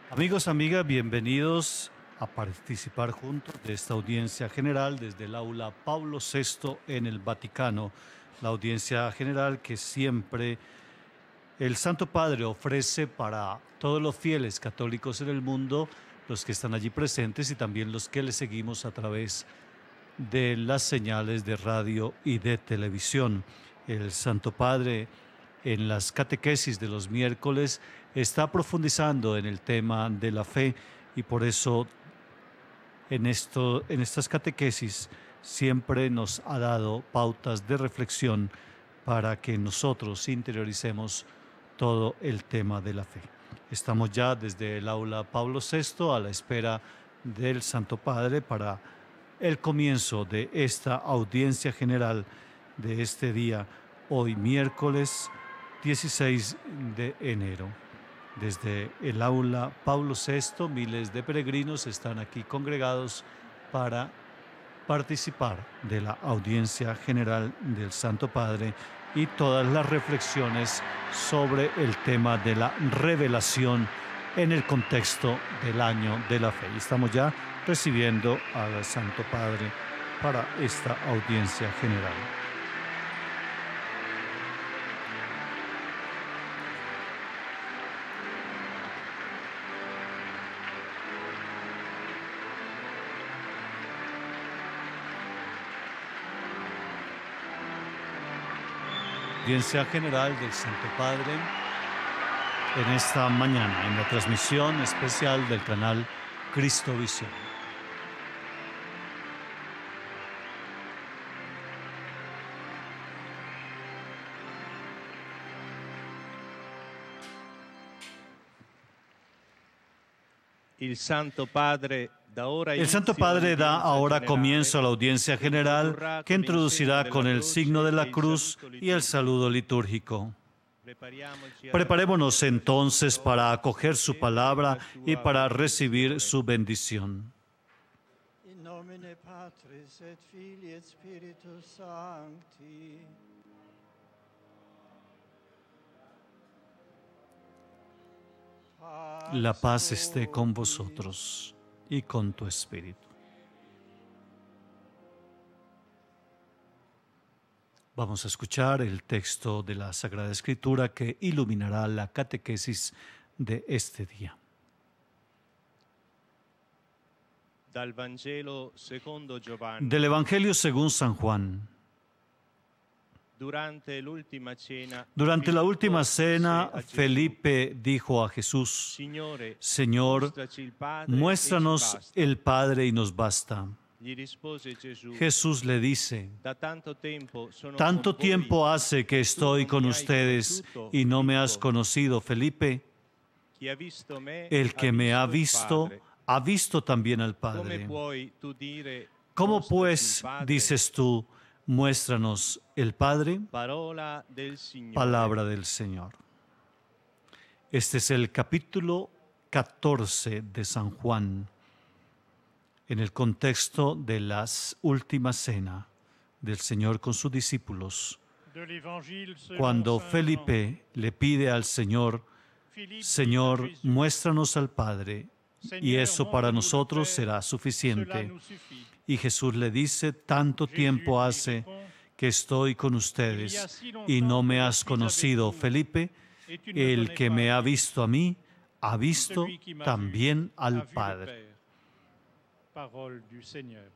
Amigos, amigas, bienvenidos a participar juntos de esta audiencia general desde el aula Pablo VI en el Vaticano, la audiencia general que siempre el Santo Padre ofrece para todos los fieles católicos en el mundo, los que están allí presentes y también los que le seguimos a través de las señales de radio y de televisión. El Santo Padre en las catequesis de los miércoles está profundizando en el tema de la fe y por eso en estas catequesis siempre nos ha dado pautas de reflexión para que nosotros interioricemos todo el tema de la fe. Estamos ya desde el aula Pablo VI a la espera del Santo Padre para el comienzo de esta audiencia general de este día, hoy miércoles 16 de enero. Desde el aula Pablo VI, miles de peregrinos están aquí congregados para participar de la audiencia general del Santo Padre y todas las reflexiones sobre el tema de la revelación en el contexto del año de la fe. Y estamos ya recibiendo al Santo Padre para esta audiencia general. Audiencia general del Santo Padre en esta mañana, en la transmisión especial del canal Cristovisión. El Santo Padre da ahora comienzo a la audiencia general que introducirá con el signo de la cruz y el saludo litúrgico. Preparémonos entonces para acoger su palabra y para recibir su bendición. In nomine Patris et Filii et Spiritus Sancti. La paz esté con vosotros y con tu espíritu. Vamos a escuchar el texto de la Sagrada Escritura que iluminará la catequesis de este día. Del Evangelio según San Juan. Durante la última cena, Felipe dijo a Jesús: Señor, muéstranos el Padre y nos basta. Jesús le dice: tanto tiempo hace que estoy con ustedes y no me has conocido, Felipe. El que me ha visto también al Padre. ¿Cómo pues dices tú, muéstranos el Padre? Palabra del Señor. Este es el capítulo 14 de San Juan, en el contexto de la última cena del Señor con sus discípulos. Cuando Felipe le pide al Señor: Señor, muéstranos al Padre, y eso para nosotros será suficiente. Y Jesús le dice: tanto tiempo hace que estoy con ustedes y no me has conocido, Felipe. El que me ha visto a mí, ha visto también al Padre. Parole du Seigneur.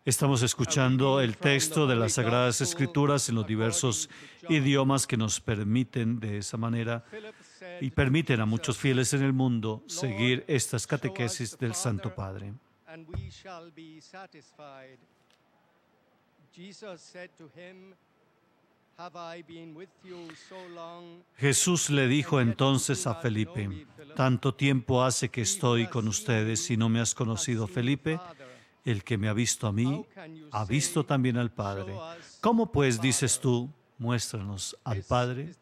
Estamos escuchando el texto de las Sagradas Escrituras en los diversos idiomas que nos permiten de esa manera y permiten a muchos fieles en el mundo seguir estas catequesis del Santo Padre. Jesús le dijo entonces a Felipe: tanto tiempo hace que estoy con ustedes y no me has conocido, Felipe. El que me ha visto a mí, ha visto también al Padre. ¿Cómo pues dices tú, muéstranos al Padre?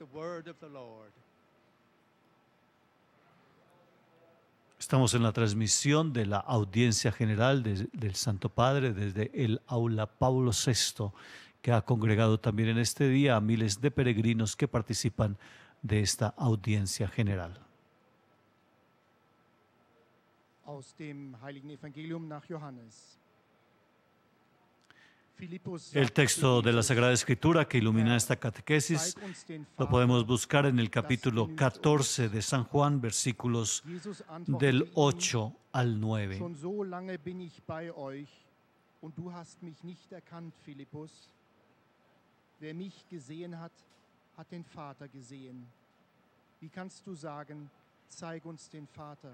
Estamos en la transmisión de la audiencia general del Santo Padre desde el aula Pablo VI, que ha congregado también en este día a miles de peregrinos que participan de esta audiencia general. Aus dem Heiligen Evangelium nach Johannes. El texto de la Sagrada Escritura que ilumina esta catequesis lo podemos buscar en el capítulo 14 de San Juan, versículos del 8 al 9. Schon so lange bin ich bei euch und du hast mich nicht erkannt, Philippus. Wer mich gesehen hat, hat den Vater gesehen. Wie kannst du sagen, zeig uns den Vater?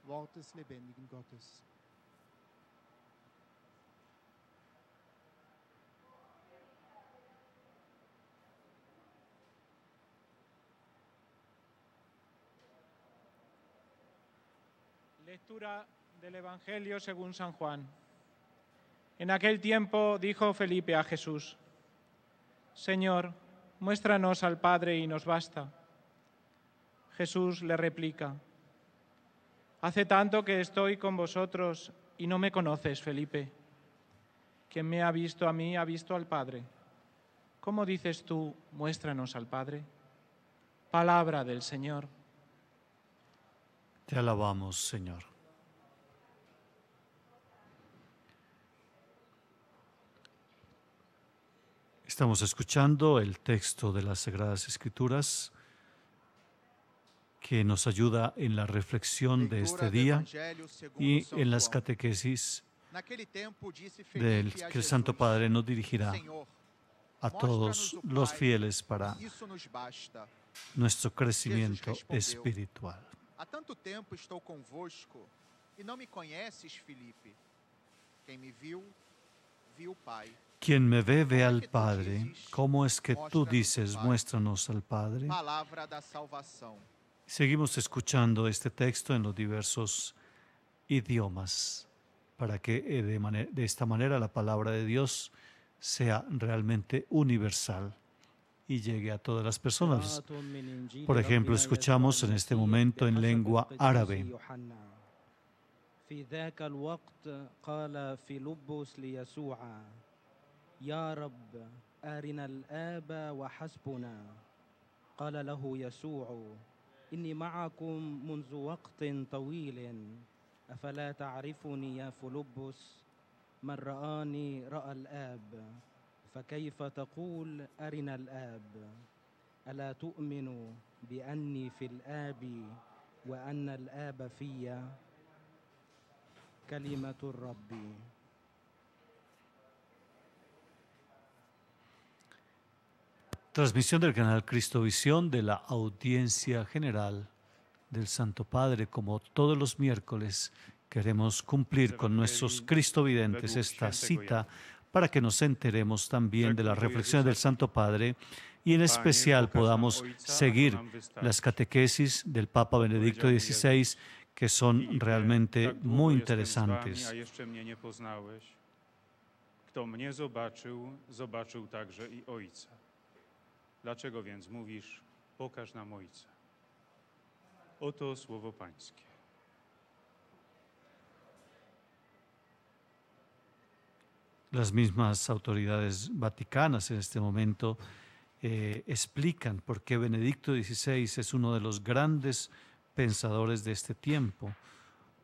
Wort des lebendigen Gottes. Lectura del Evangelio según San Juan. En aquel tiempo dijo Felipe a Jesús: Señor, muéstranos al Padre y nos basta. Jesús le replica: Hace tanto que estoy con vosotros y no me conoces, Felipe. Quien me ha visto a mí ha visto al Padre. ¿Cómo dices tú, muéstranos al Padre? Palabra del Señor. Te alabamos, Señor. Estamos escuchando el texto de las Sagradas Escrituras que nos ayuda en la reflexión de este día y en las catequesis que el Santo Padre nos dirigirá a todos los fieles para nuestro crecimiento espiritual. Há tanto tempo estou convosco e não me conheces, Filipe. Quem me viu, viu o Pai. Quien me ve, ve al Padre. ¿Cómo es que tú dices, muéstranos al Padre? Palavra da salvação. Seguimos escuchando este texto en los diversos idiomas para que de esta manera la palabra de Dios sea realmente universal y llegue a todas las personas. Por ejemplo, escuchamos en este momento en lengua árabe. في ذاك الوقت قال فيلبس ليسوع يا رب أرنا الآب وحسبنا قال له يسوع إني معكم منذ وقت طويل أفلا تعرفني يا فيلبس من رآني رأى الآب فكيف تقول أرنا الآب ألا تؤمن بأني في الآب وأن الآب في كلمة الرب. Transmisión del canal Cristovisión de la audiencia general del Santo Padre. Como todos los miércoles queremos cumplir con nuestros cristovidentes esta cita para que nos enteremos también de las reflexiones del Santo Padre y en especial podamos seguir las catequesis del Papa Benedicto XVI, que son realmente muy interesantes. Kto mnie zobaczył, zobaczył także i Ojca. Dlaczego więc mówisz, pokaż nam Ojca? Oto słowo Pańskie. Las mismas autoridades vaticanas en este momento explican por qué Benedicto XVI es uno de los grandes pensadores de este tiempo,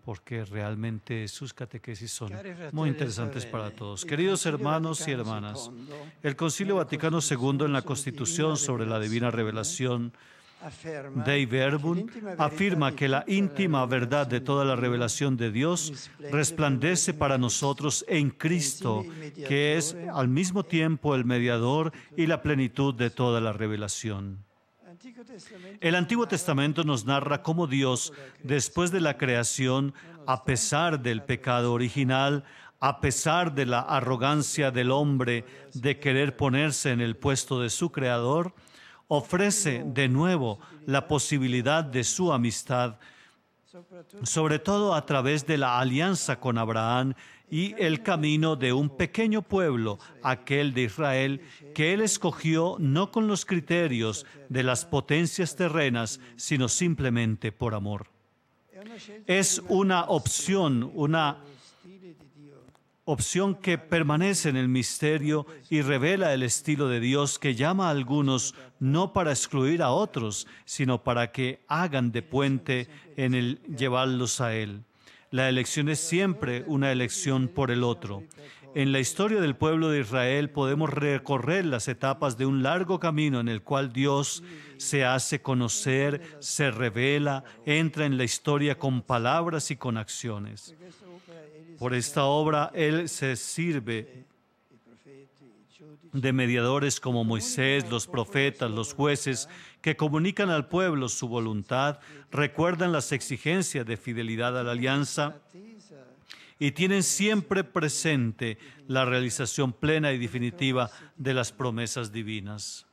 porque realmente sus catequesis son muy interesantes para todos. Queridos hermanos y hermanas, el Concilio Vaticano II en la Constitución sobre la Divina Revelación Dei Verbum afirma que la íntima verdad de toda la revelación de Dios resplandece para nosotros en Cristo, que es al mismo tiempo el mediador y la plenitud de toda la revelación. El Antiguo Testamento nos narra cómo Dios, después de la creación, a pesar del pecado original, a pesar de la arrogancia del hombre de querer ponerse en el puesto de su Creador, ofrece de nuevo la posibilidad de su amistad, sobre todo a través de la alianza con Abraham y el camino de un pequeño pueblo, aquel de Israel, que Él escogió no con los criterios de las potencias terrenas, sino simplemente por amor. Es una opción que permanece en el misterio y revela el estilo de Dios que llama a algunos no para excluir a otros, sino para que hagan de puente en el llevarlos a Él. La elección es siempre una elección por el otro. En la historia del pueblo de Israel podemos recorrer las etapas de un largo camino en el cual Dios se hace conocer, se revela, entra en la historia con palabras y con acciones. Por esta obra, Él se sirve de mediadores como Moisés, los profetas, los jueces, que comunican al pueblo su voluntad, recuerdan las exigencias de fidelidad a la alianza y tienen siempre presente la realización plena y definitiva de las promesas divinas.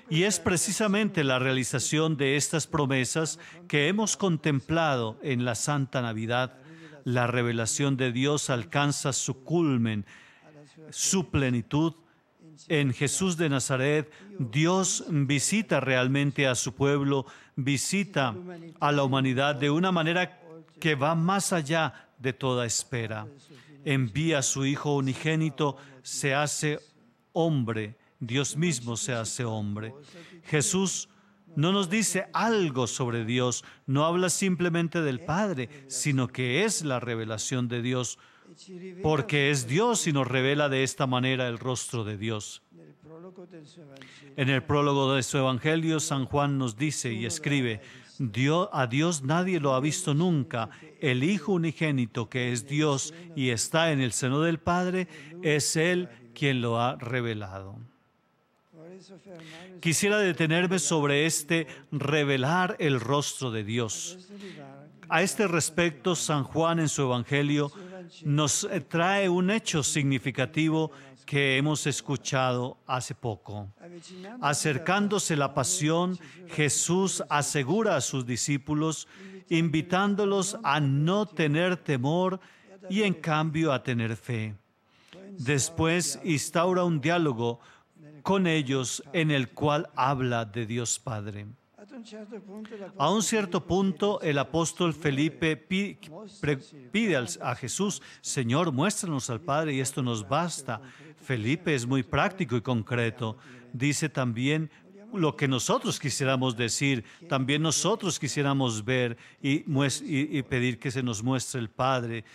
Y es precisamente la realización de estas promesas que hemos contemplado en la Santa Navidad. La revelación de Dios alcanza su culmen, su plenitud. En Jesús de Nazaret, Dios visita realmente a su pueblo, visita a la humanidad de una manera que va más allá de toda espera. Envía a su Hijo unigénito, se hace hombre, Dios mismo se hace hombre. Jesús no nos dice algo sobre Dios, no habla simplemente del Padre, sino que es la revelación de Dios, porque es Dios y nos revela de esta manera el rostro de Dios. En el prólogo de su Evangelio, San Juan nos dice y escribe: a Dios nadie lo ha visto nunca. El Hijo unigénito, que es Dios y está en el seno del Padre, es Él quien lo ha revelado. Quisiera detenerme sobre revelar el rostro de Dios. A este respecto, San Juan en su Evangelio nos trae un hecho significativo que hemos escuchado hace poco. Acercándose la pasión, Jesús asegura a sus discípulos, invitándolos a no tener temor y en cambio a tener fe. Después instaura un diálogo con ellos en el cual habla de Dios Padre. A un cierto punto, el apóstol Felipe pide a Jesús: Señor, muéstranos al Padre y esto nos basta. Felipe es muy práctico y concreto. Dice también lo que nosotros quisiéramos decir, también nosotros quisiéramos ver y pedir que se nos muestre el Padre,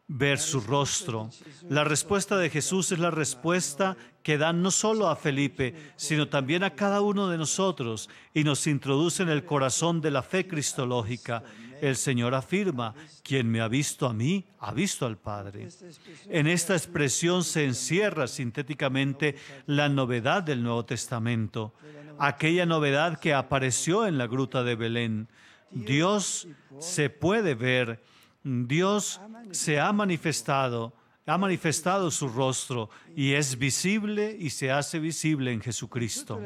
ver su rostro. La respuesta de Jesús es la respuesta que da no solo a Felipe, sino también a cada uno de nosotros y nos introduce en el corazón de la fe cristológica. El Señor afirma: quien me ha visto a mí, ha visto al Padre. En esta expresión se encierra sintéticamente la novedad del Nuevo Testamento, aquella novedad que apareció en la gruta de Belén. Dios se puede ver, Dios se ha manifestado su rostro y es visible y se hace visible en Jesucristo.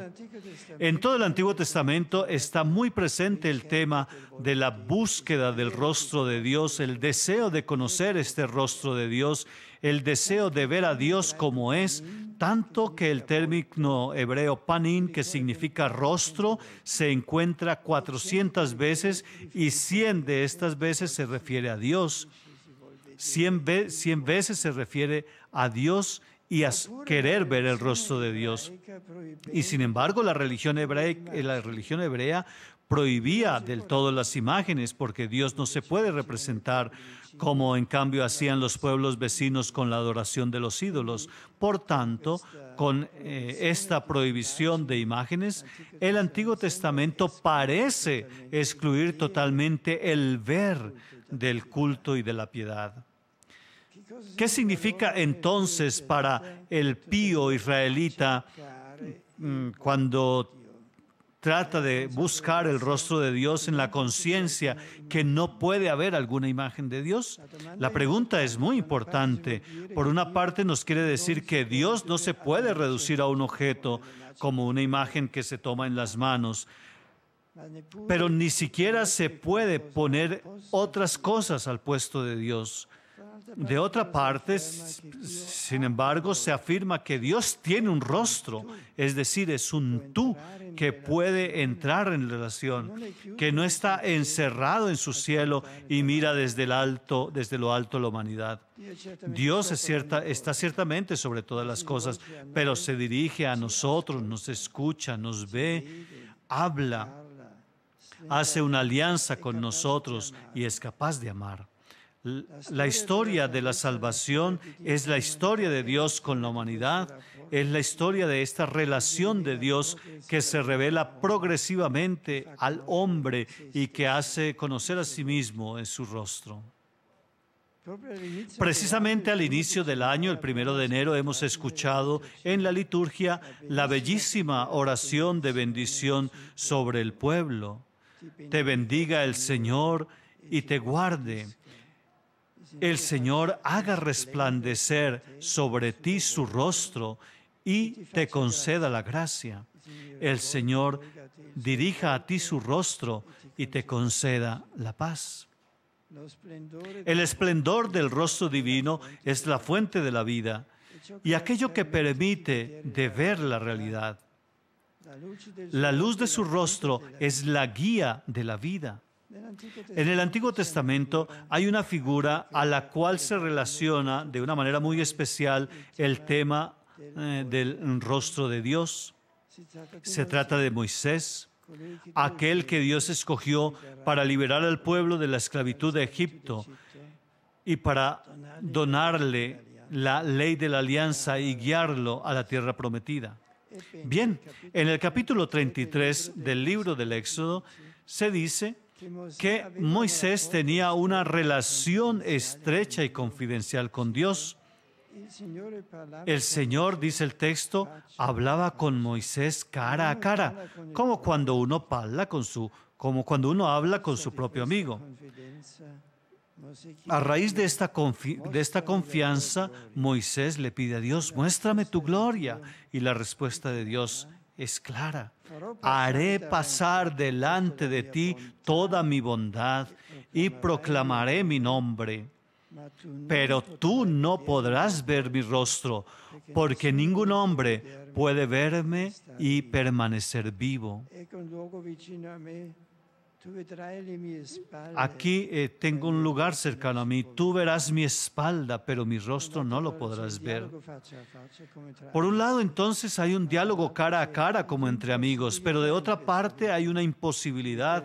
En todo el Antiguo Testamento está muy presente el tema de la búsqueda del rostro de Dios, el deseo de conocer este rostro de Dios, el deseo de ver a Dios como es, tanto que el término hebreo panim, que significa rostro, se encuentra 400 veces y 100 de estas veces se refiere a Dios. 100 veces se refiere a Dios y a querer ver el rostro de Dios. Y sin embargo, la religión hebrea prohibía del todo las imágenes, porque Dios no se puede representar como en cambio hacían los pueblos vecinos con la adoración de los ídolos. Por tanto, con esta prohibición de imágenes, el Antiguo Testamento parece excluir totalmente el ver del culto y de la piedad. ¿Qué significa entonces para el pío israelita cuando trata de buscar el rostro de Dios en la conciencia que no puede haber alguna imagen de Dios? La pregunta es muy importante. Por una parte, nos quiere decir que Dios no se puede reducir a un objeto como una imagen que se toma en las manos, pero ni siquiera se puede poner otras cosas al puesto de Dios. De otra parte, sin embargo, se afirma que Dios tiene un rostro, es decir, es un tú que puede entrar en relación, que no está encerrado en su cielo y mira desde lo alto la humanidad. Dios está ciertamente sobre todas las cosas, pero se dirige a nosotros, nos escucha, nos ve, habla, hace una alianza con nosotros y es capaz de amar. La historia de la salvación es la historia de Dios con la humanidad, es la historia de esta relación de Dios que se revela progresivamente al hombre y que hace conocer a sí mismo en su rostro. Precisamente al inicio del año, el 1 de enero, hemos escuchado en la liturgia la bellísima oración de bendición sobre el pueblo. Te bendiga el Señor y te guarde. El Señor haga resplandecer sobre ti su rostro y te conceda la gracia. El Señor dirija a ti su rostro y te conceda la paz. El esplendor del rostro divino es la fuente de la vida y aquello que permite de ver la realidad. La luz de su rostro es la guía de la vida. En el Antiguo Testamento hay una figura a la cual se relaciona de una manera muy especial el tema del rostro de Dios. Se trata de Moisés, aquel que Dios escogió para liberar al pueblo de la esclavitud de Egipto y para donarle la ley de la alianza y guiarlo a la tierra prometida. Bien, en el capítulo 33 del libro del Éxodo se dice que Moisés tenía una relación estrecha y confidencial con Dios. El Señor, dice el texto, hablaba con Moisés cara a cara, como cuando uno habla con su propio amigo. A raíz de esta confianza, Moisés le pide a Dios, muéstrame tu gloria. Y la respuesta de Dios es clara. Haré pasar delante de ti toda mi bondad y proclamaré mi nombre. Pero tú no podrás ver mi rostro, porque ningún hombre puede verme y permanecer vivo. Aquí tengo un lugar cercano a mí. Tú verás mi espalda, pero mi rostro no lo podrás ver. Por un lado, entonces, hay un diálogo cara a cara como entre amigos, pero de otra parte hay una imposibilidad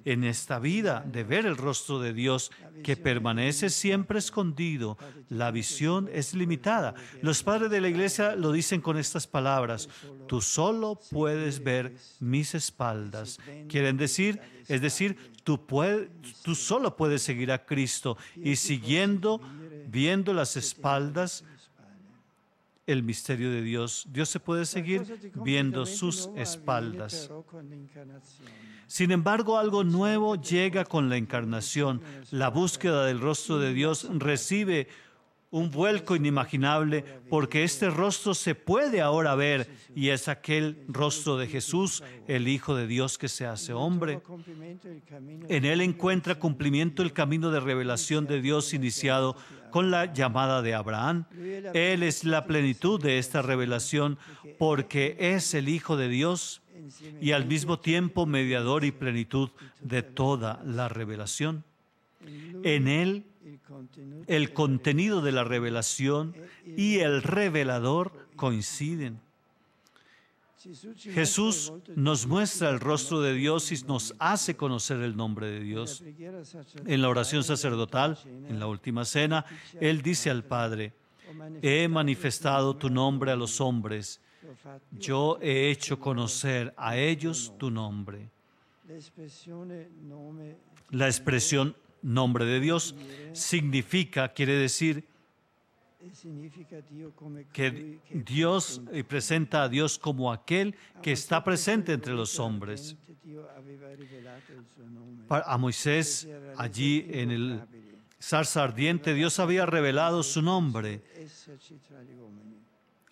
en esta vida de ver el rostro de Dios, que permanece siempre escondido. La visión es limitada. Los padres de la Iglesia lo dicen con estas palabras: tú solo puedes ver mis espaldas. Quieren decir, tú solo puedes seguir a Cristo y viendo las espaldas, el misterio de Dios. Dios se puede seguir viendo sus espaldas. Sin embargo, algo nuevo llega con la encarnación. La búsqueda del rostro de Dios recibe un vuelco inimaginable porque este rostro se puede ahora ver y es aquel rostro de Jesús, el Hijo de Dios que se hace hombre. En Él encuentra cumplimiento el camino de revelación de Dios iniciado con la llamada de Abraham. Él es la plenitud de esta revelación porque es el Hijo de Dios y al mismo tiempo mediador y plenitud de toda la revelación. En Él, el contenido de la revelación y el revelador coinciden. Jesús nos muestra el rostro de Dios y nos hace conocer el nombre de Dios. En la oración sacerdotal, en la última cena, Él dice al Padre: he manifestado tu nombre a los hombres, yo he hecho conocer a ellos tu nombre. La expresión nombre de Dios quiere decir que Dios presenta a Dios como aquel que está presente entre los hombres. A Moisés, allí en el zarza ardiente, Dios había revelado su nombre.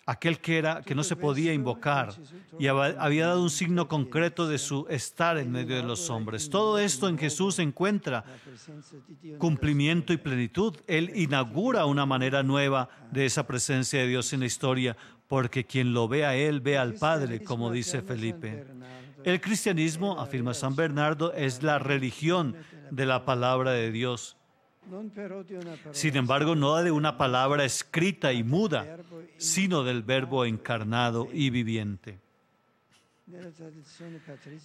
aquel que no se podía invocar y había dado un signo concreto de su estar en medio de los hombres. Todo esto en Jesús encuentra cumplimiento y plenitud. Él inaugura una manera nueva de esa presencia de Dios en la historia, porque quien lo ve a Él ve al Padre, como dice Felipe. El cristianismo, afirma San Bernardo, es la religión de la palabra de Dios. Sin embargo, no de una palabra escrita y muda, sino del Verbo encarnado y viviente.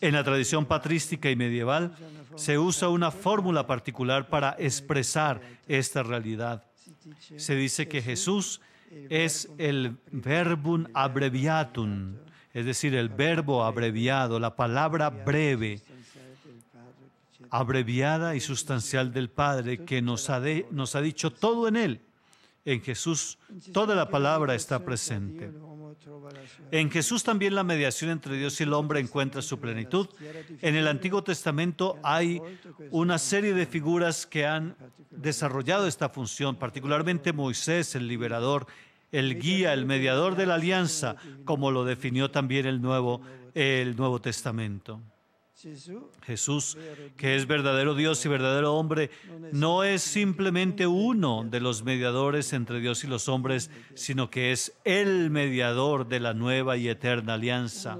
En la tradición patrística y medieval se usa una fórmula particular para expresar esta realidad. Se dice que Jesús es el verbum abbreviatum, es decir, el verbo abreviado, la palabra breve, abreviada y sustancial del Padre, que nos ha dicho todo en Él. En Jesús toda la palabra está presente. En Jesús también la mediación entre Dios y el hombre encuentra su plenitud. En el Antiguo Testamento hay una serie de figuras que han desarrollado esta función, particularmente Moisés, el liberador, el guía, el mediador de la alianza, como lo definió también el Nuevo Testamento. Jesús, que es verdadero Dios y verdadero hombre, no es simplemente uno de los mediadores entre Dios y los hombres, sino que es el mediador de la nueva y eterna alianza.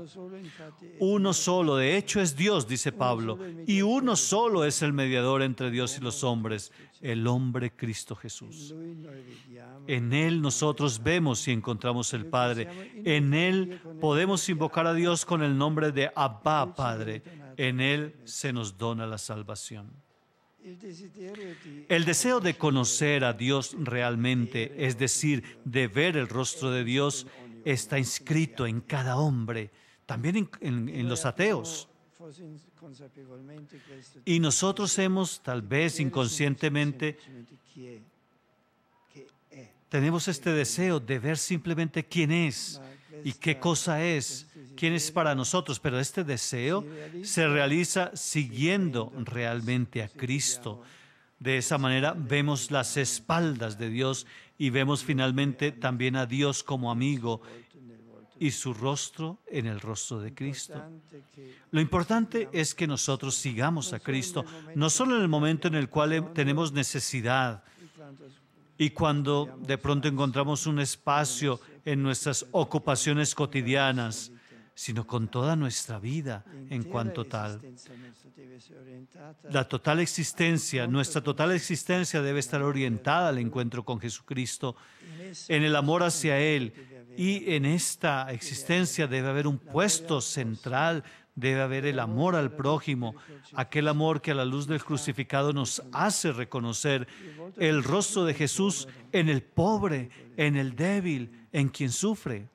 Uno solo, de hecho, es Dios, dice Pablo, y uno solo es el mediador entre Dios y los hombres, el hombre Cristo Jesús. En Él nosotros vemos y encontramos el Padre. En Él podemos invocar a Dios con el nombre de Abba, Padre. En Él se nos dona la salvación. El deseo de conocer a Dios realmente, es decir, de ver el rostro de Dios, está inscrito en cada hombre, también en los ateos. Y nosotros hemos, tal vez inconscientemente, tenemos este deseo de ver simplemente quién es y qué cosa es, quién es para nosotros, pero este deseo se realiza siguiendo realmente a Cristo. De esa manera vemos las espaldas de Dios y vemos finalmente también a Dios como amigo y su rostro en el rostro de Cristo. Lo importante es que nosotros sigamos a Cristo, no solo en el momento en el cual tenemos necesidad y cuando de pronto encontramos un espacio en nuestras ocupaciones cotidianas, sino con toda nuestra vida en cuanto tal. La total existencia, nuestra total existencia debe estar orientada al encuentro con Jesucristo, en el amor hacia Él, y en esta existencia debe haber un puesto central, debe haber el amor al prójimo, aquel amor que a la luz del crucificado nos hace reconocer el rostro de Jesús en el pobre, en el débil, en quien sufre.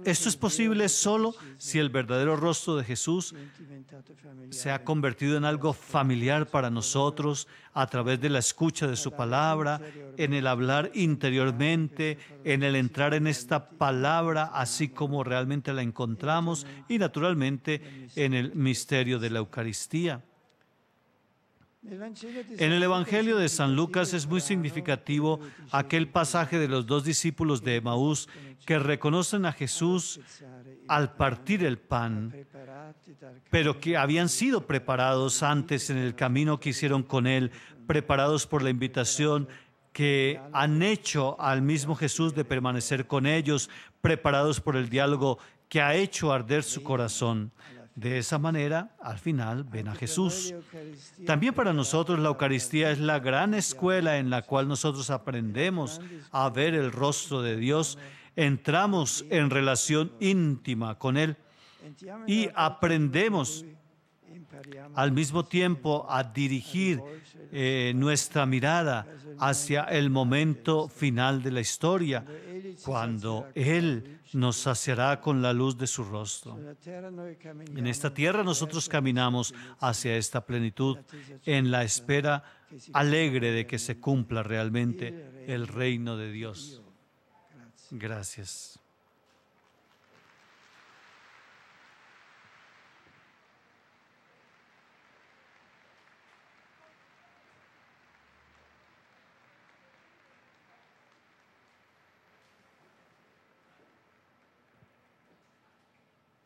Esto es posible solo si el verdadero rostro de Jesús se ha convertido en algo familiar para nosotros a través de la escucha de su palabra, en el hablar interiormente, en el entrar en esta palabra así como realmente la encontramos y naturalmente en el misterio de la Eucaristía. En el Evangelio de San Lucas es muy significativo aquel pasaje de los dos discípulos de Emaús que reconocen a Jesús al partir el pan, pero que habían sido preparados antes en el camino que hicieron con Él, preparados por la invitación que han hecho al mismo Jesús de permanecer con ellos, preparados por el diálogo que ha hecho arder su corazón. De esa manera, al final, ven a Jesús. También para nosotros la Eucaristía es la gran escuela en la cual nosotros aprendemos a ver el rostro de Dios, entramos en relación íntima con Él y aprendemos al mismo tiempo a dirigir nuestra mirada hacia el momento final de la historia, cuando Él nos saciará con la luz de su rostro. En esta tierra nosotros caminamos hacia esta plenitud en la espera alegre de que se cumpla realmente el reino de Dios. Gracias.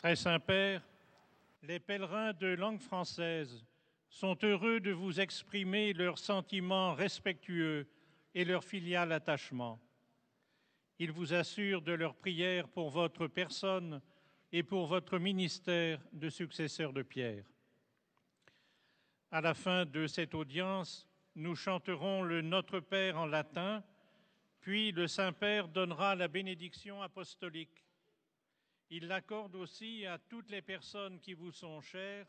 Très Saint-Père, les pèlerins de langue française sont heureux de vous exprimer leurs sentiments respectueux et leur filial attachement. Ils vous assurent de leur prière pour votre personne et pour votre ministère de successeur de Pierre. À la fin de cette audience, nous chanterons le Notre Père en latin, puis le Saint-Père donnera la bénédiction apostolique. Il l'accorde aussi à toutes les personnes qui vous sont chères,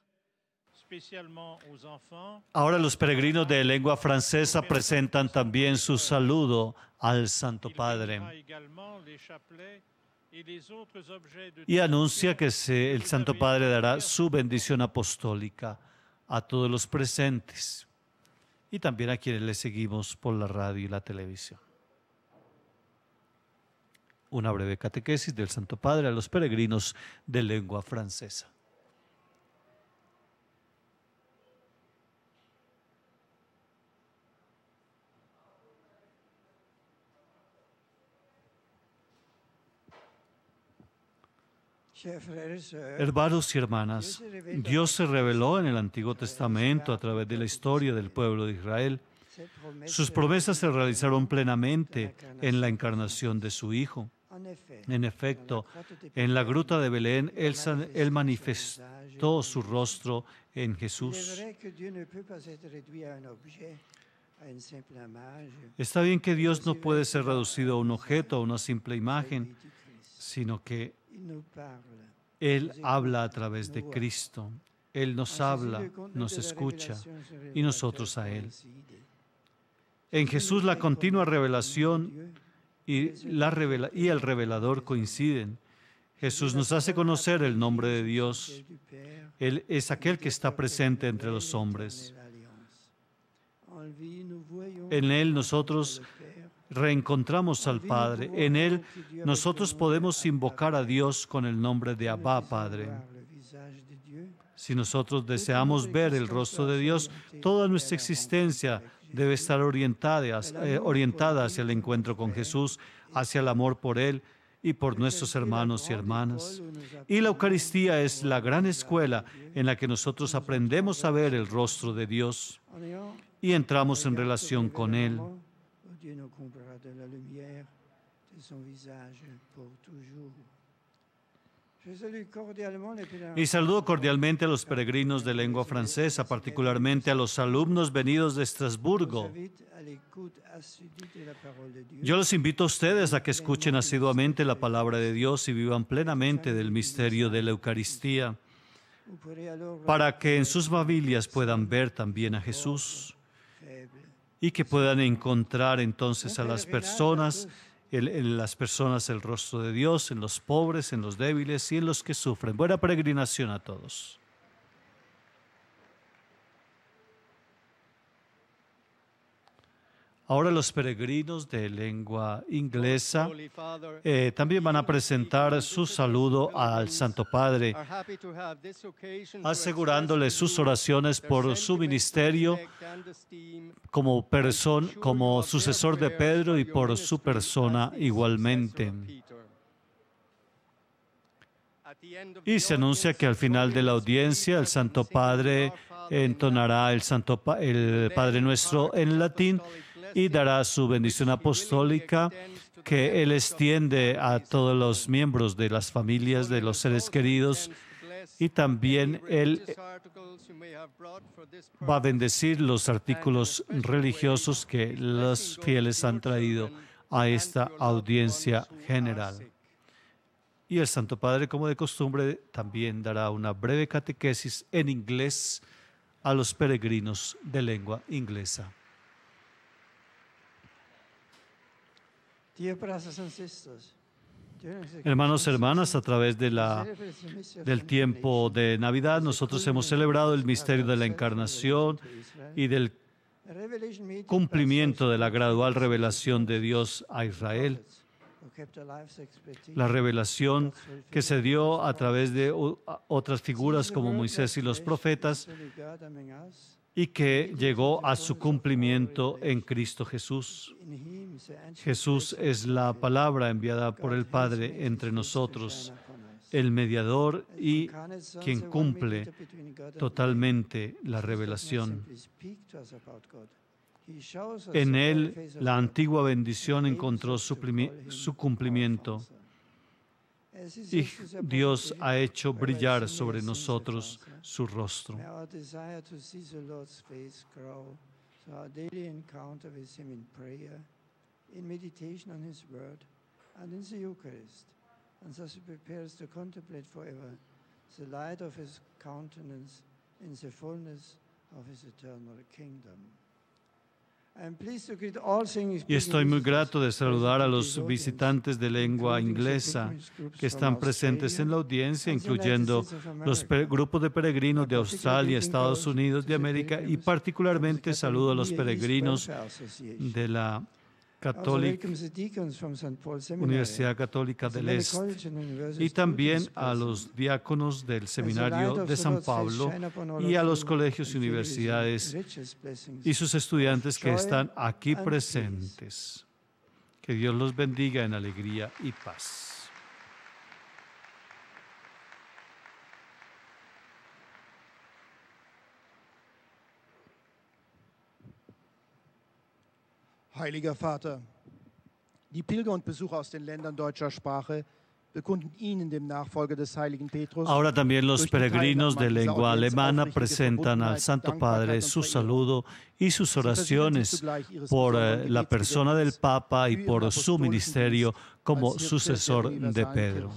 especialmente aux enfants. Ahora los peregrinos de lengua francesa presentan también su saludo al Santo Padre y anuncia que el Santo Padre dará su bendición apostólica a todos los presentes y también a quienes le seguimos por la radio y la televisión. Una breve catequesis del Santo Padre a los peregrinos de lengua francesa. Hermanos y hermanas, Dios se reveló en el Antiguo Testamento a través de la historia del pueblo de Israel. Sus promesas se realizaron plenamente en la encarnación de su Hijo. En efecto, en la gruta de Belén, Él manifestó su rostro en Jesús. Está bien que Dios no puede ser reducido a un objeto, a una simple imagen, sino que Él habla a través de Cristo. Él nos habla, nos escucha y nosotros a Él. En Jesús la continua revelación y el revelador coinciden. Jesús nos hace conocer el nombre de Dios. Él es aquel que está presente entre los hombres. En Él nosotros reencontramos al Padre. En Él nosotros podemos invocar a Dios con el nombre de Abba, Padre. Si nosotros deseamos ver el rostro de Dios, toda nuestra existencia debe estar orientada hacia el encuentro con Jesús, hacia el amor por Él y por nuestros hermanos y hermanas. Y la Eucaristía es la gran escuela en la que nosotros aprendemos a ver el rostro de Dios y entramos en relación con Él. Y saludo cordialmente a los peregrinos de lengua francesa, particularmente a los alumnos venidos de Estrasburgo. Yo los invito a ustedes a que escuchen asiduamente la palabra de Dios y vivan plenamente del misterio de la Eucaristía, para que en sus familias puedan ver también a Jesús y que puedan encontrar entonces a las personas, en las personas el rostro de Dios, en los pobres, en los débiles y en los que sufren. Buena peregrinación a todos. Ahora los peregrinos de lengua inglesa también van a presentar su saludo al Santo Padre, asegurándole sus oraciones por su ministerio como sucesor de Pedro y por su persona igualmente. Y se anuncia que al final de la audiencia el Santo Padre entonará el Padre Nuestro en latín y dará su bendición apostólica que Él extiende a todos los miembros de las familias de los seres queridos, y también Él va a bendecir los artículos religiosos que los fieles han traído a esta audiencia general. Y el Santo Padre, como de costumbre, también dará una breve catequesis en inglés a los peregrinos de lengua inglesa. Hermanos y hermanas, a través del tiempo de Navidad, nosotros hemos celebrado el misterio de la Encarnación y del cumplimiento de la gradual revelación de Dios a Israel. La revelación que se dio a través de otras figuras como Moisés y los profetas y que llegó a su cumplimiento en Cristo Jesús. Jesús es la palabra enviada por el Padre entre nosotros. el mediador y quien cumple totalmente la revelación. En él, la antigua bendición encontró su cumplimiento. Y Dios ha hecho brillar sobre nosotros su rostro. Y estoy muy grato de saludar a los visitantes de lengua inglesa que están presentes en la audiencia, incluyendo los grupos de peregrinos de Australia, Estados Unidos de América, y particularmente saludo a los peregrinos de la Universidad Católica del Este y también a los diáconos del Seminario de San Pablo y a los colegios y universidades y sus estudiantes que están aquí presentes. Que Dios los bendiga en alegría y paz. Heiliger Vater, die Pilger und Besucher aus den Ländern deutscher Sprache bekunden Ihnen, dem Nachfolger des heiligen Petrus. Ahora también los peregrinos de lengua alemana presentan al Santo Padre su saludo y sus oraciones por la persona del Papa y por su ministerio como sucesor de Pedro.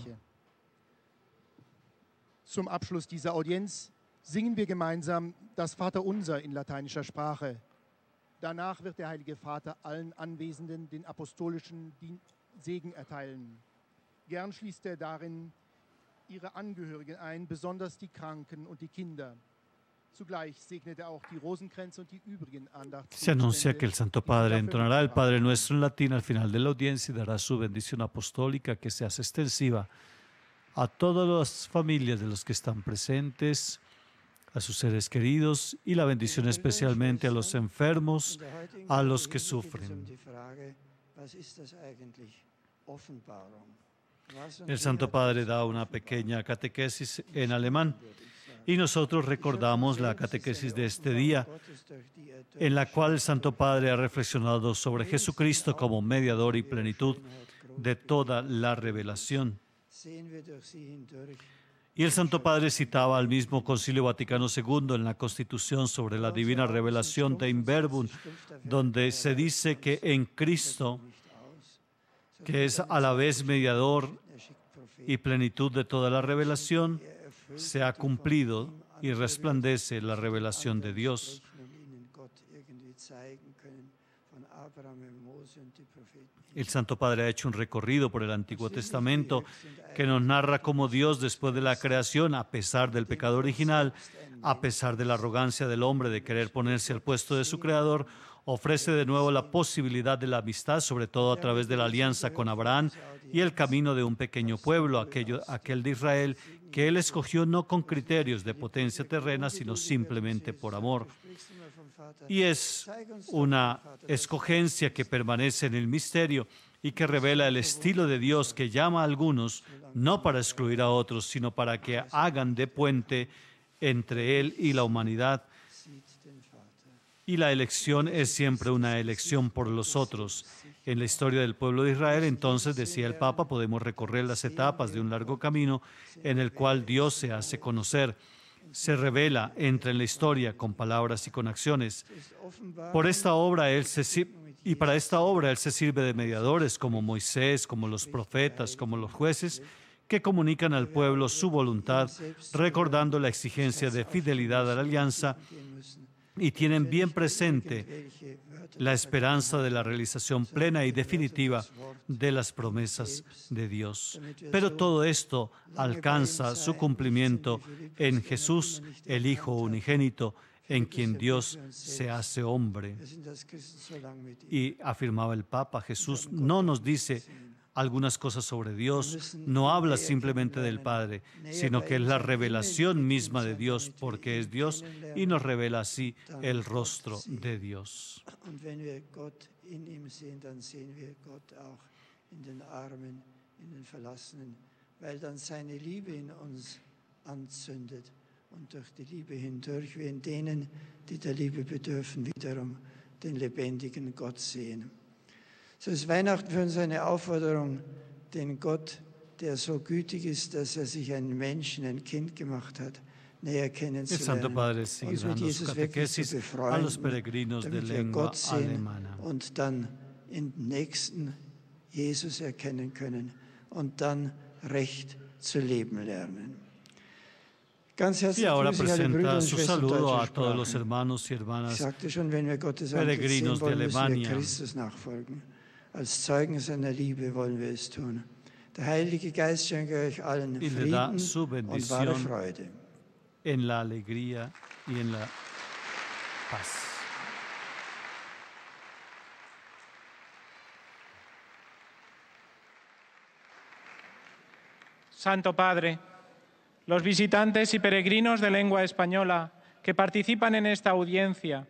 Zum Abschluss dieser Audienz singen wir gemeinsam das Vaterunser in lateinischer Sprache. Danach wird der Heilige Vater allen Anwesenden den apostolischen Segen erteilen. Gern schließt er darin ihre Angehörigen ein, besonders die Kranken und die Kinder. Zugleich segnet er auch die Rosenkränze und die übrigen Andachtsgegenstände. Se anuncia que el Santo Padre entonará el Padre Nuestro en latín al final de la audiencia y dará su bendición apostólica que se hace extensiva a todas las familias de los que están presentes, a sus seres queridos y la bendición especialmente a los enfermos, a los que sufren. El Santo Padre da una pequeña catequesis en alemán y nosotros recordamos la catequesis de este día en la cual el Santo Padre ha reflexionado sobre Jesucristo como mediador y plenitud de toda la revelación. Y el Santo Padre citaba al mismo Concilio Vaticano II en la Constitución sobre la Divina Revelación de Verbum, donde se dice que en Cristo, que es a la vez mediador y plenitud de toda la revelación, se ha cumplido y resplandece la revelación de Dios. El Santo Padre ha hecho un recorrido por el Antiguo Testamento que nos narra cómo Dios, después de la creación, a pesar del pecado original, a pesar de la arrogancia del hombre de querer ponerse al puesto de su Creador, ofrece de nuevo la posibilidad de la amistad, sobre todo a través de la alianza con Abraham y el camino de un pequeño pueblo, aquel de Israel, que Él escogió no con criterios de potencia terrena, sino simplemente por amor. Y es una escogencia que permanece en el misterio y que revela el estilo de Dios que llama a algunos, no para excluir a otros, sino para que hagan de puente entre Él y la humanidad. Y la elección es siempre una elección por los otros. En la historia del pueblo de Israel, entonces, decía el Papa, podemos recorrer las etapas de un largo camino en el cual Dios se hace conocer, se revela, entra en la historia con palabras y con acciones. Para esta obra Él se sirve de mediadores como Moisés, como los profetas, como los jueces, que comunican al pueblo su voluntad, recordando la exigencia de fidelidad a la alianza y tienen bien presente la esperanza de la realización plena y definitiva de las promesas de Dios. Pero todo esto alcanza su cumplimiento en Jesús, el Hijo unigénito, en quien Dios se hace hombre. Y afirmaba el Papa, Jesús no nos dice algunas cosas sobre Dios, no habla simplemente del Padre, sino que es la revelación misma de Dios, porque es Dios y nos revela así el rostro de Dios. weil dann seine Liebe in uns anzündet und durch die Liebe hindurch wir in denen, die der Liebe bedürfen, wiederum den lebendigen Gott sehen. So ist Weihnachten für uns eine Aufforderung, den Gott, der so gütig ist, dass er sich einen Menschen, ein Kind gemacht hat, näher El Santo kennenzulernen, Padre sigue uns mit dando su Jesus wirklich zu catequesis a los befreunden, peregrinos de damit wir lengua Gott sehen alemana. und dann im Nächsten Jesus erkennen können und dann recht zu leben lernen. Ganz Y herzlich ahora grüße ich alle Brüder presenta und su Schwestern saludo deutscher a todos los Sprache. hermanos y Ich hermanas sagte schon, wenn wir Gottes Antlitz sehen peregrinos de wollen, müssen wir Alemania. Christus nachfolgen. Als Zeugen seiner Liebe wollen wir es tun. Der Heilige Geist schenke euch allen Y le da Frieden su und wahre bendición Freude. en la alegría y en la paz. Santo Padre, los visitantes y peregrinos de lengua española que participan en esta audiencia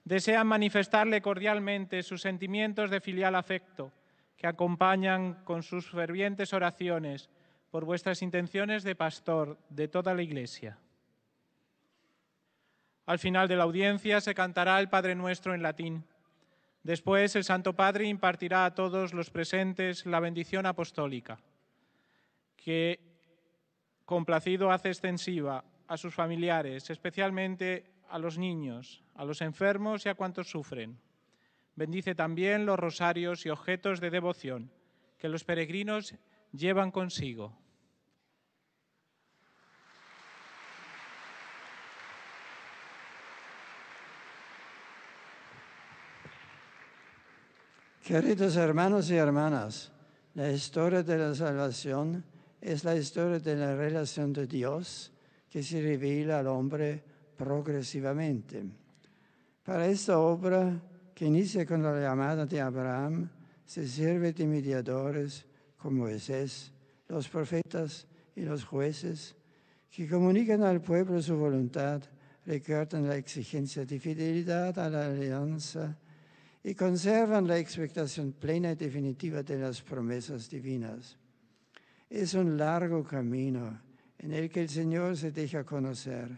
desean manifestarle cordialmente sus sentimientos de filial afecto que acompañan con sus fervientes oraciones por vuestras intenciones de pastor de toda la Iglesia. Al final de la audiencia se cantará el Padre Nuestro en latín. Después el Santo Padre impartirá a todos los presentes la bendición apostólica, que complacido hace extensiva a sus familiares, especialmente a los niños, a los enfermos y a cuantos sufren. Bendice también los rosarios y objetos de devoción que los peregrinos llevan consigo. Queridos hermanos y hermanas, la historia de la salvación es la historia de la relación de Dios que se revela al hombre progresivamente. Para esta obra, que inicia con la llamada de Abraham, se sirve de mediadores como Moisés, los profetas y los jueces, que comunican al pueblo su voluntad, recuerdan la exigencia de fidelidad a la alianza y conservan la expectación plena y definitiva de las promesas divinas. Es un largo camino en el que el Señor se deja conocer,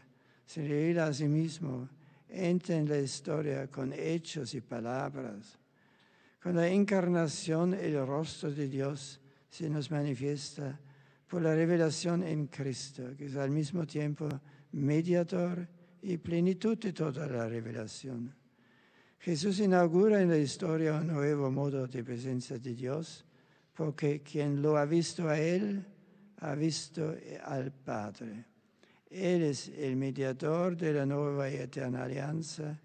se revela a sí mismo, entra en la historia con hechos y palabras. Con la encarnación, el rostro de Dios se nos manifiesta por la revelación en Cristo, que es al mismo tiempo mediador y plenitud de toda la revelación. Jesús inaugura en la historia un nuevo modo de presencia de Dios, porque quien lo ha visto a Él, ha visto al Padre. Él es el mediador de la nueva y eterna alianza.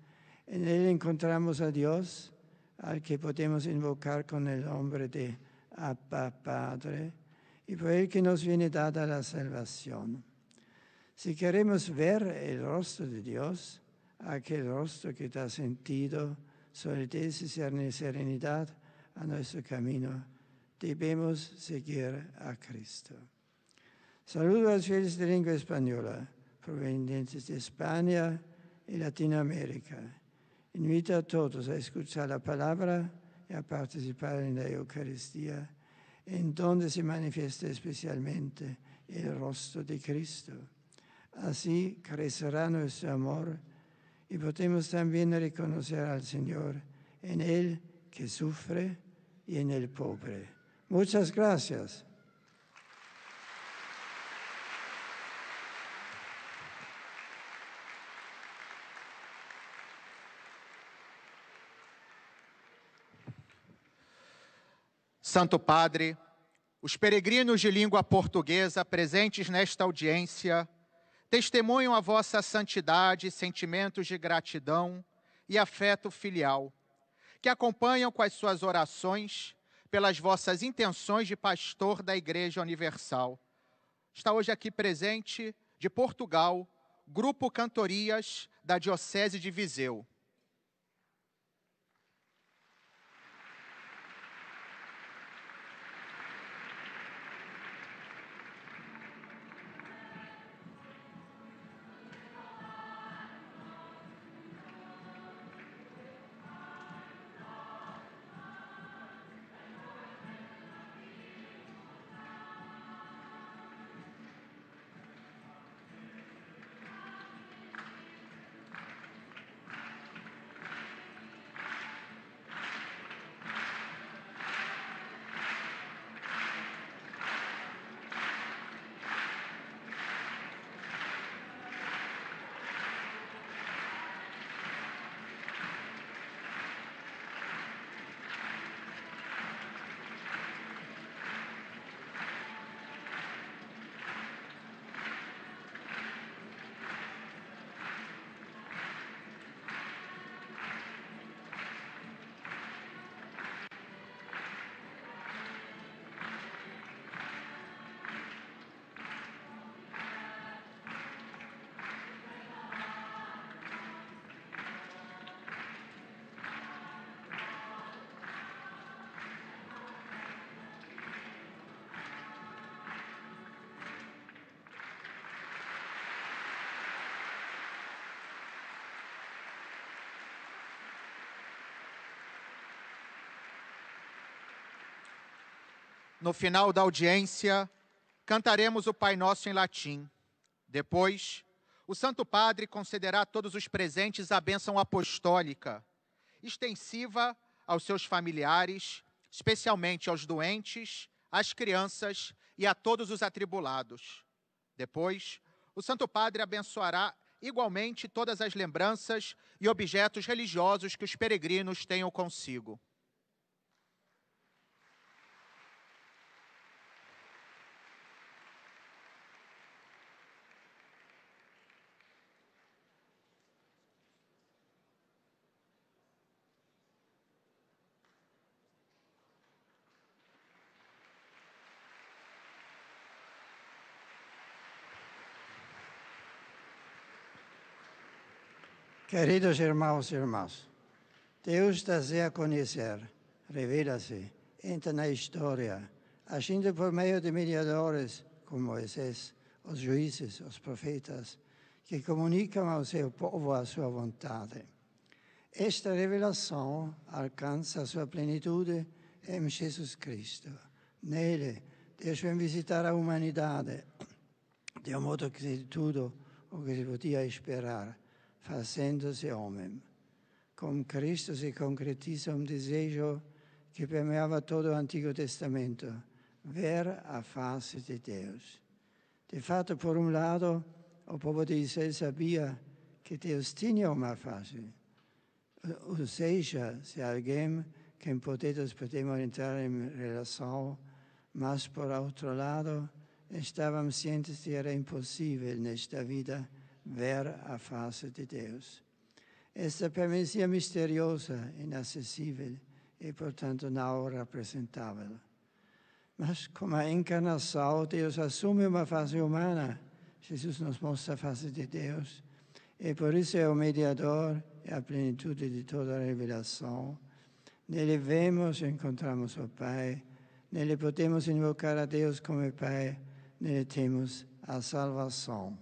En Él encontramos a Dios, al que podemos invocar con el nombre de Abba Padre, y por Él que nos viene dada la salvación. Si queremos ver el rostro de Dios, aquel rostro que da sentido, solidez y serenidad a nuestro camino, debemos seguir a Cristo. Saludo a los fieles de lengua española, provenientes de España y Latinoamérica. Invito a todos a escuchar la palabra y a participar en la Eucaristía, en donde se manifiesta especialmente el rostro de Cristo. Así crecerá nuestro amor y podemos también reconocer al Señor en el que sufre y en el pobre. Muchas gracias. Santo Padre, os peregrinos de língua portuguesa presentes nesta audiência testemunham a vossa santidade, sentimentos de gratidão e afeto filial, que acompanham com as suas orações pelas vossas intenções de pastor da Igreja Universal. Está hoje aqui presente, de Portugal, Grupo Cantorias da Diocese de Viseu. No final da audiência, cantaremos o Pai Nosso em latim. Depois, o Santo Padre concederá a todos os presentes a bênção apostólica, extensiva aos seus familiares, especialmente aos doentes, às crianças e a todos os atribulados. Depois, o Santo Padre abençoará igualmente todas as lembranças e objetos religiosos que os peregrinos tenham consigo. Queridos irmãos e irmãs, Deus dá-se a conhecer, revela-se, entra na história, agindo por meio de mediadores como Moisés, os juízes, os profetas, que comunicam ao seu povo a sua vontade. Esta revelação alcança a sua plenitude em Jesus Cristo. Nele, Deus vem visitar a humanidade, de um modo que tudo o que se podia esperar, fazendo-se homem. Com Cristo se concretiza um desejo que permeava todo o Antigo Testamento, ver a face de Deus. De fato, por um lado, o povo de Israel sabia que Deus tinha uma face, ou seja, se alguém com quem todos podemos entrar em relação, mas, por outro lado, estavam cientes de que era impossível nesta vida ver a face de Deus. Esta permanecia misteriosa, inacessível e, portanto, não representável. Mas, com a encarnação, Deus assume uma face humana. Jesus nos mostra a face de Deus e, por isso, é o mediador e a plenitude de toda a revelação. Nele vemos e encontramos o Pai. Nele podemos invocar a Deus como Pai. Nele temos a salvação.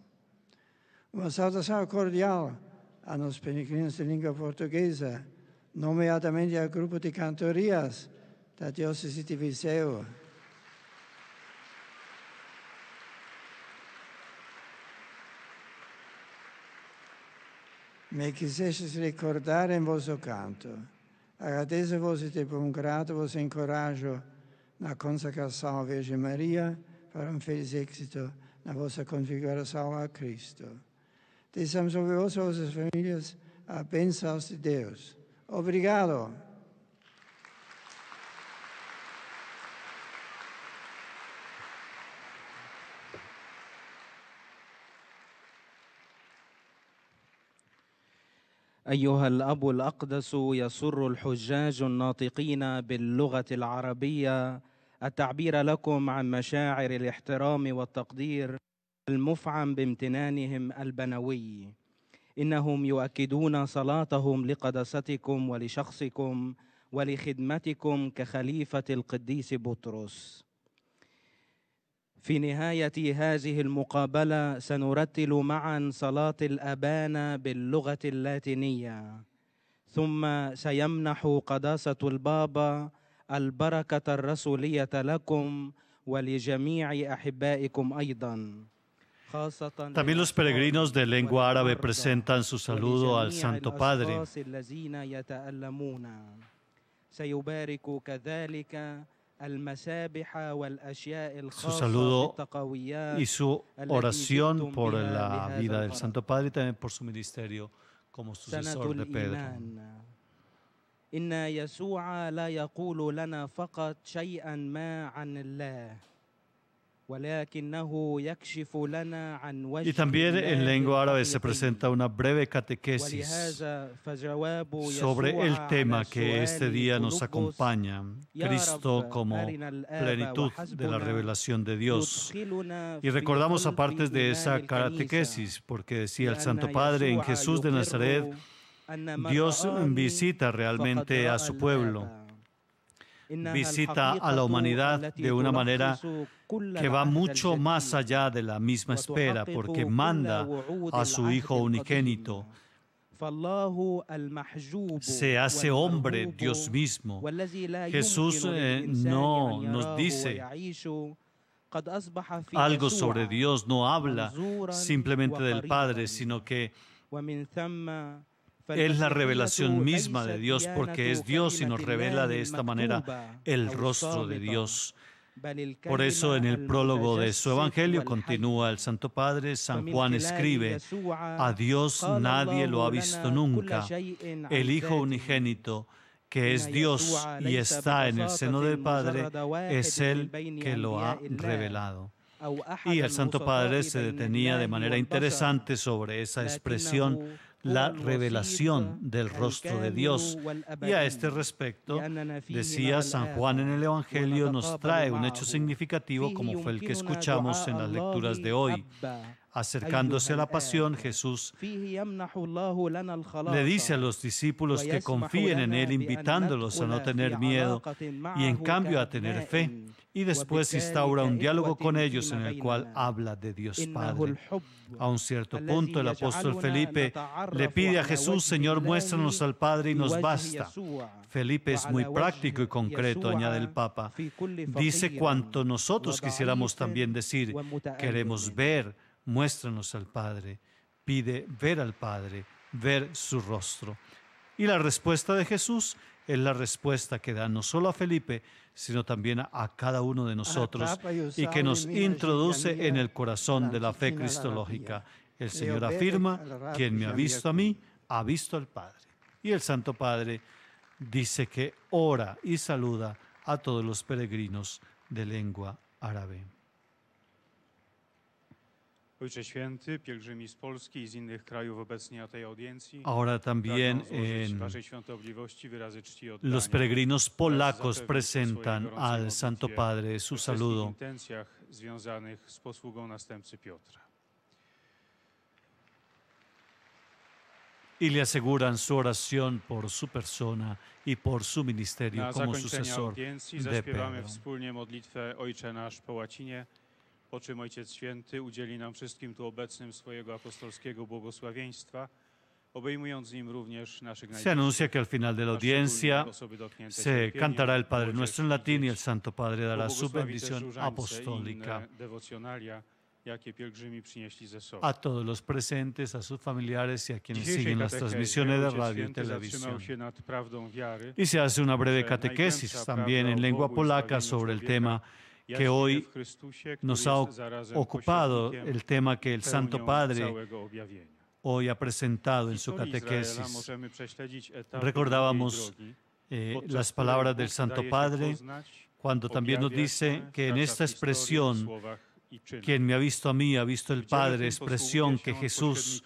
Uma saudação cordial aos peregrinos de língua portuguesa, nomeadamente ao grupo de cantorias da Diocese de Viseu. Me quisestes recordar em vosso canto. Agradeço-vos e de bom grado vos encorajo na consagração à Virgem Maria para um feliz êxito na vossa configuração a Cristo. Desejamos sobre vós e vossas famílias a bênção de Deus. Obrigado. أيها الأب الأقدس، يسر الحجاج الناطقين باللغة العربية التعبير لكم عن مشاعر الاحترام والتقدير المفعم بامتنانهم البنوي. إنهم يؤكدون صلاتهم لقداستكم ولشخصكم ولخدمتكم كخليفة القديس بطرس. في نهاية هذه المقابلة سنرتل معا صلاة الأبانا باللغة اللاتينية، ثم سيمنح قداسة البابا البركة الرسولية لكم ولجميع أحبائكم أيضا. También los peregrinos de lengua árabe presentan su saludo al Santo Padre. Su saludo y su oración por la vida del Santo Padre y también por su ministerio como sucesor de Pedro. إن يسوع لا يقول لنا فقط شيئا ما عن الله ولكنه يكشف لنا عن وجه. Y también en lengua árabe se presenta una breve catequesis sobre el tema que este día nos acompaña, Cristo como plenitud de la revelación de Dios. Y recordamos aparte de esa catequesis, porque decía el Santo Padre, en Jesús de Nazaret, Dios visita realmente a su pueblo, visita a la humanidad de una manera que va mucho más allá de la misma espera, porque manda a su Hijo unigénito se hace hombre, Dios mismo. Jesús no nos dice algo sobre Dios, no habla simplemente del Padre, sino que es la revelación misma de Dios, porque es Dios y nos revela de esta manera el rostro de Dios. Por eso en el prólogo de su Evangelio continúa el Santo Padre, San Juan escribe: a Dios nadie lo ha visto nunca, el Hijo unigénito, que es Dios y está en el seno del Padre, es Él que lo ha revelado. Y el Santo Padre se detenía de manera interesante sobre esa expresión, la revelación del rostro de Dios. Y a este respecto, decía San Juan en el Evangelio, nos trae un hecho significativo como fue el que escuchamos en las lecturas de hoy. Acercándose a la pasión, Jesús le dice a los discípulos que confíen en Él, invitándolos a no tener miedo y en cambio a tener fe. Y después instaura un diálogo con ellos en el cual habla de Dios Padre. A un cierto punto, el apóstol Felipe le pide a Jesús: Señor, muéstranos al Padre y nos basta. Felipe es muy práctico y concreto, añade el Papa. Dice cuanto nosotros quisiéramos también decir: queremos ver, muéstranos al Padre. Pide ver al Padre, ver su rostro. Y la respuesta de Jesús es la respuesta que da no solo a Felipe, sino también a cada uno de nosotros y que nos introduce en el corazón de la fe cristológica. El Señor afirma: quien me ha visto a mí, ha visto al Padre. Y el Santo Padre dice que ora y saluda a todos los peregrinos de lengua árabe. Ojcze Święty, pielgrzymi z Polski i z innych krajów obecni na tej audiencji. Ahora también los peregrinos polacos presentan al Santo Padre su saludo. Y le aseguran su oración por su persona y por su ministerio como sucesor de Pedro. Po czym Ojciec Święty udzieli nam wszystkim tu obecnym swojego apostolskiego błogosławieństwa, obejmując nim również naszych Se anuncia que al final de la audiencia se cantará el Padre Nuestro en latín y el Santo Padre dará su bendición apostólica a todos los presentes, a sus familiares y a quienes siguen las transmisiones de radio y televisión. Y se hace una breve catequesis también en lengua polaca sobre el tema que hoy nos ha ocupado, el tema que el Santo Padre hoy ha presentado en su catequesis. Recordábamos las palabras del Santo Padre cuando también nos dice que en esta expresión: quien me ha visto a mí, ha visto el Padre, expresión que Jesús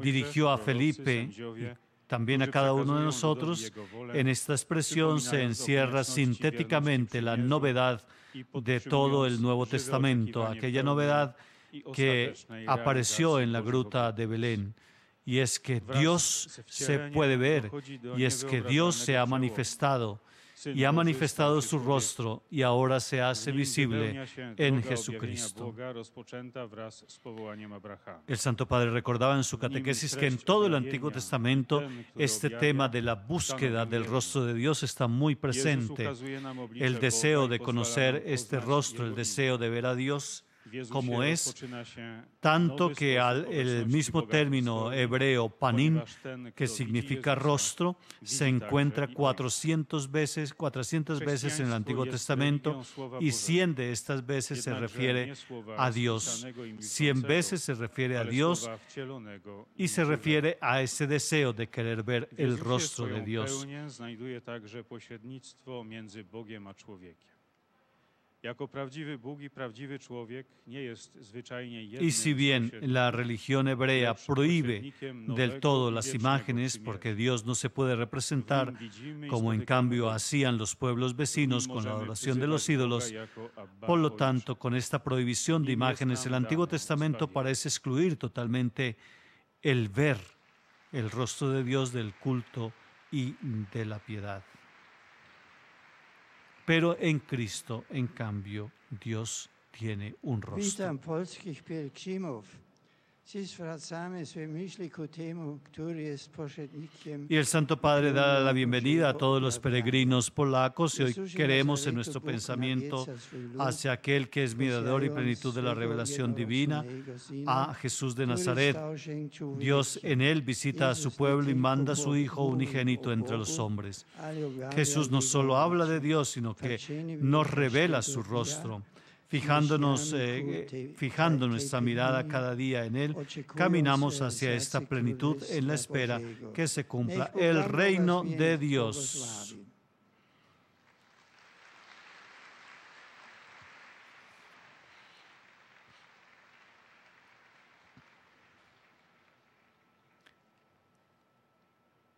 dirigió a Felipe y también a cada uno de nosotros, en esta expresión se encierra sintéticamente la novedad de todo el Nuevo Testamento, aquella novedad que apareció en la gruta de Belén, y es que Dios se puede ver, y es que Dios se ha manifestado, y ha manifestado su rostro, y ahora se hace visible en Jesucristo. El Santo Padre recordaba en su catequesis que en todo el Antiguo Testamento este tema de la búsqueda del rostro de Dios está muy presente. El deseo de conocer este rostro, el deseo de ver a Dios como es, tanto que el mismo término hebreo panim, que significa rostro, se encuentra 400 veces en el Antiguo Testamento, y 100 de estas veces se refiere a Dios. 100 veces se refiere a Dios y se refiere a ese deseo de querer ver el rostro de Dios. Y si bien la religión hebrea prohíbe del todo las imágenes, porque Dios no se puede representar, como en cambio hacían los pueblos vecinos con la adoración de los ídolos, por lo tanto, con esta prohibición de imágenes, el Antiguo Testamento parece excluir totalmente el ver el rostro de Dios del culto y de la piedad. Pero en Cristo, en cambio, Dios tiene un rostro. Y el Santo Padre da la bienvenida a todos los peregrinos polacos y hoy queremos en nuestro pensamiento hacia aquel que es mediador y plenitud de la revelación divina, a Jesús de Nazaret. Dios en él visita a su pueblo y manda a su Hijo unigénito entre los hombres. Jesús no solo habla de Dios, sino que nos revela su rostro. Fijando nuestra mirada cada día en Él, caminamos hacia esta plenitud en la espera que se cumpla el reino de Dios.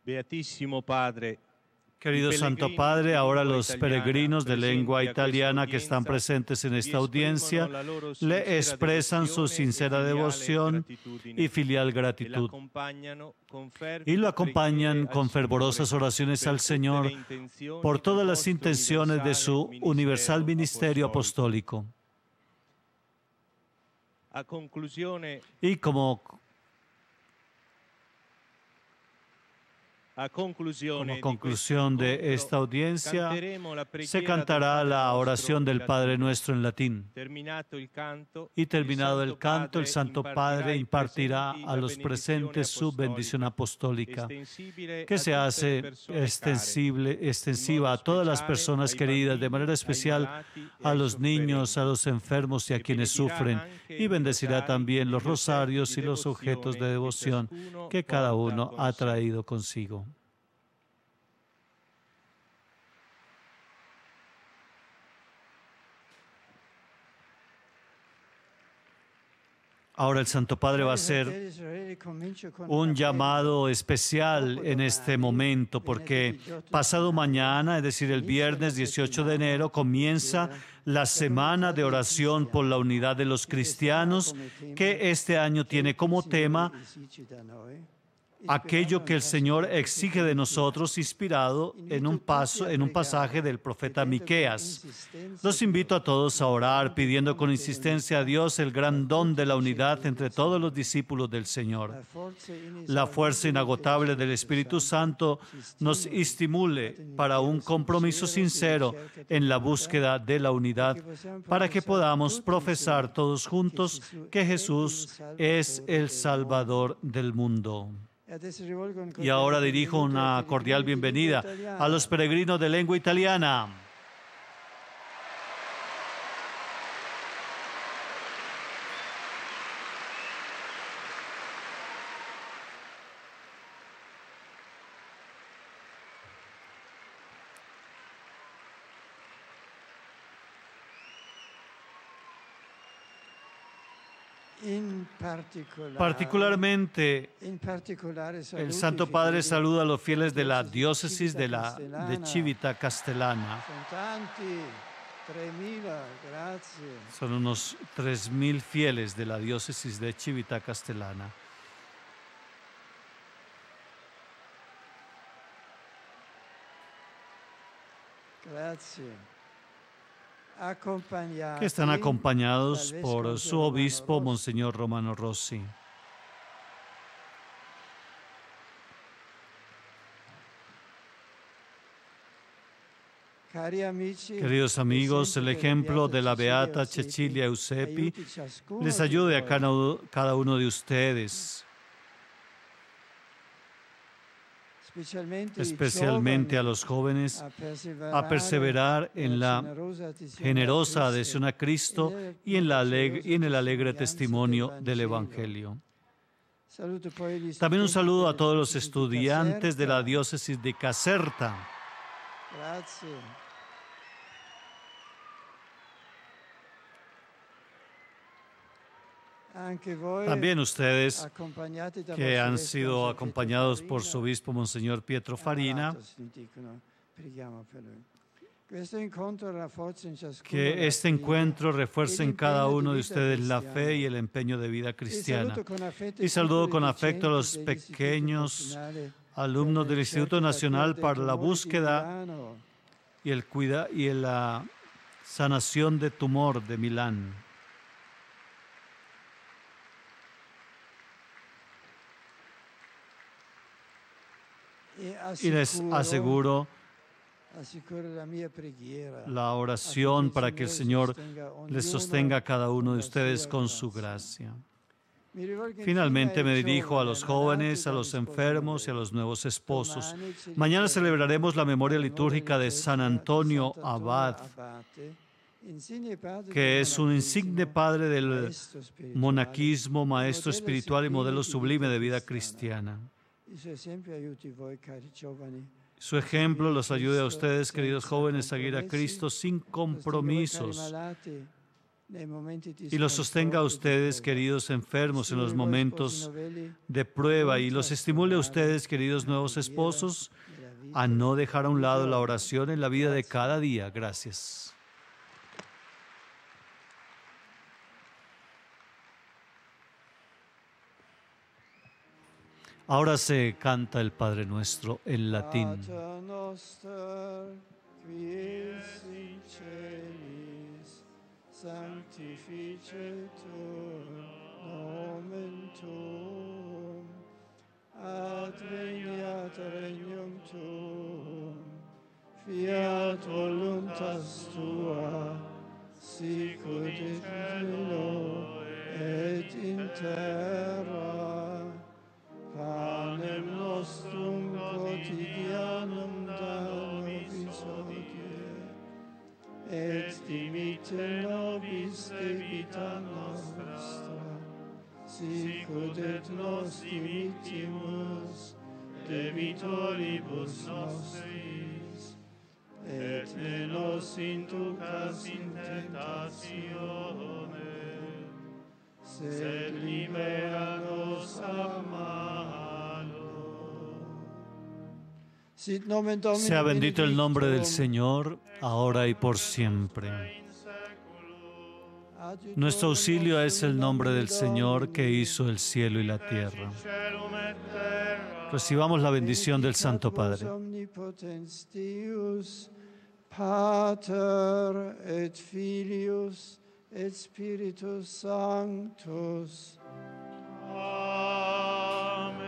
Beatísimo Padre, Querido Santo Padre, ahora los peregrinos de lengua italiana que están presentes en esta audiencia le expresan su sincera devoción y filial gratitud y lo acompañan con fervorosas oraciones al Señor por todas las intenciones de su universal ministerio apostólico. Y como conclusión de esta audiencia, se cantará la oración del Padre Nuestro en latín. Y terminado el canto, el Santo Padre impartirá a los presentes su bendición apostólica, que se hace extensiva a todas las personas queridas, de manera especial a los niños, a los enfermos y a quienes sufren, y bendecirá también los rosarios y los objetos de devoción que cada uno ha traído consigo. Ahora el Santo Padre va a hacer un llamado especial en este momento, porque pasado mañana, es decir, el viernes 18 de enero, comienza la Semana de Oración por la Unidad de los Cristianos, que este año tiene como tema aquello que el Señor exige de nosotros, inspirado en un pasaje del profeta Miqueas. Los invito a todos a orar, pidiendo con insistencia a Dios el gran don de la unidad entre todos los discípulos del Señor. La fuerza inagotable del Espíritu Santo nos estimule para un compromiso sincero en la búsqueda de la unidad, para que podamos profesar todos juntos que Jesús es el Salvador del mundo. Y ahora dirijo una cordial bienvenida a los peregrinos de lengua italiana. Particularmente, el Santo Padre saluda a los fieles de la diócesis de Civita Castellana. Son unos 3.000 fieles de la diócesis de Civita Castellana. Que están acompañados por su obispo, Monseñor Romano Rossi. Queridos amigos, el ejemplo de la beata Cecilia Eusepi les ayude a cada uno de ustedes, especialmente a los jóvenes, a perseverar en la generosa adhesión a Cristo y en el alegre testimonio del Evangelio. También un saludo a todos los estudiantes de la diócesis de Caserta. También ustedes que han sido acompañados por su obispo, Monseñor Pietro Farina, que este encuentro refuerce en cada uno de ustedes la fe y el empeño de vida cristiana. Y saludo con afecto a los pequeños alumnos del Instituto Nacional para la Búsqueda y la Sanación de Tumor de Milán. y les aseguro la oración para que el Señor les sostenga a cada uno de ustedes con su gracia. Finalmente me dirijo a los jóvenes, a los enfermos y a los nuevos esposos. Mañana celebraremos la memoria litúrgica de San Antonio Abad, que es un insigne padre del monaquismo, maestro espiritual y modelo sublime de vida cristiana. Su ejemplo los ayude a ustedes, queridos jóvenes, a seguir a Cristo sin compromisos y los sostenga a ustedes, queridos enfermos, en los momentos de prueba, y los estimule a ustedes, queridos nuevos esposos, a no dejar a un lado la oración en la vida de cada día. Gracias. Ahora se canta el Padre Nuestro en latín. Sanctificetur nomen tuum, adveniat regnum tuum, fiat voluntas tua, sicut in cielo et in terra. Panem nostrum quotidianum da nobis hodie, et dimitte nobis debita nostra, sicut et nos dimittimus debitoribus nostris, et ne nos inducas in tentatione, sed libera nos a malo. Sea bendito el nombre del Señor, ahora y por siempre. Nuestro auxilio es el nombre del Señor que hizo el cielo y la tierra. Recibamos la bendición del Santo Padre. Pater et Filius et Spiritus Sanctus. Amén.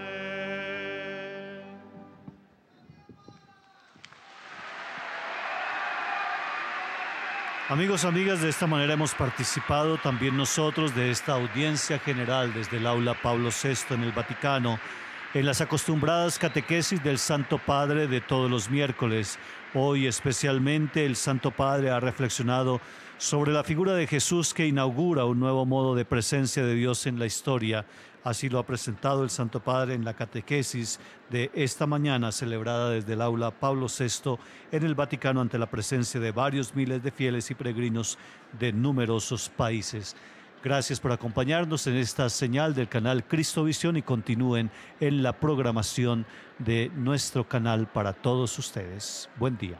Amigos, amigas, de esta manera hemos participado también nosotros de esta audiencia general desde el aula Pablo VI en el Vaticano, en las acostumbradas catequesis del Santo Padre de todos los miércoles. Hoy especialmente el Santo Padre ha reflexionado sobre la figura de Jesús, que inaugura un nuevo modo de presencia de Dios en la historia. Así lo ha presentado el Santo Padre en la catequesis de esta mañana, celebrada desde el aula Pablo VI en el Vaticano, ante la presencia de varios miles de fieles y peregrinos de numerosos países. Gracias por acompañarnos en esta señal del canal Cristovisión, y continúen en la programación de nuestro canal para todos ustedes. Buen día.